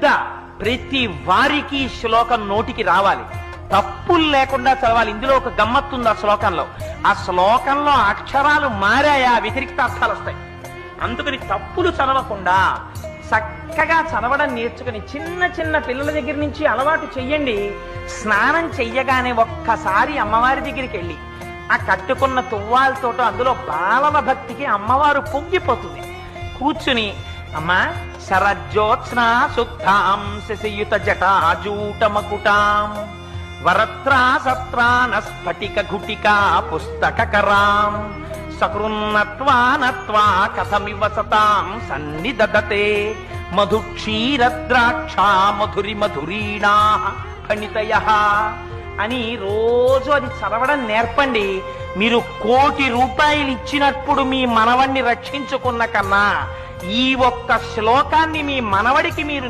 శ్రద్ధ, ప్రతి వారికి శ్లోకం నోటికి రావాలి, తప్పులు లేకుండా చదవాలి. ఇందులో ఒక గమ్మత్తు ఉంది ఆ శ్లోకంలో అక్షరాలు మారాయా వ్యతిరిక్త అర్థాలు వస్తాయి. అందుకని తప్పులు చదవకుండా చక్కగా చదవడం నేర్చుకుని చిన్న చిన్న పిల్లల దగ్గర నుంచి అలవాటు చెయ్యండి. స్నానం చెయ్యగానే ఒక్కసారి అమ్మవారి దగ్గరికి వెళ్ళి ఆ కట్టుకున్న తువ్వాలతోటో అందులో బాలవ భక్తికి అమ్మవారు పొంగిపోతుంది. కూర్చుని అమ్మా శరజ్యోత్స్నా శుద్ధాం శశియుత జటాజూటమకుటాం వరత్రా సత్రాన స్ఫటిక ఘుటికా పుస్తకరాం సకృన్నత్వా నత్వా కథమివ సతాం సన్నిదదతే మధుక్షీరద్రాక్షా మధురి మధురీణా ఫణితయః అని రోజు అది చదవడం నేర్పండి. మీరు 1,00,00,000 రూపాయలు ఇచ్చినప్పుడు మీ మనవణ్ణి రక్షించుకున్న కన్నా ఈ ఒక్క శ్లోకాన్ని మీ మనవడికి మీరు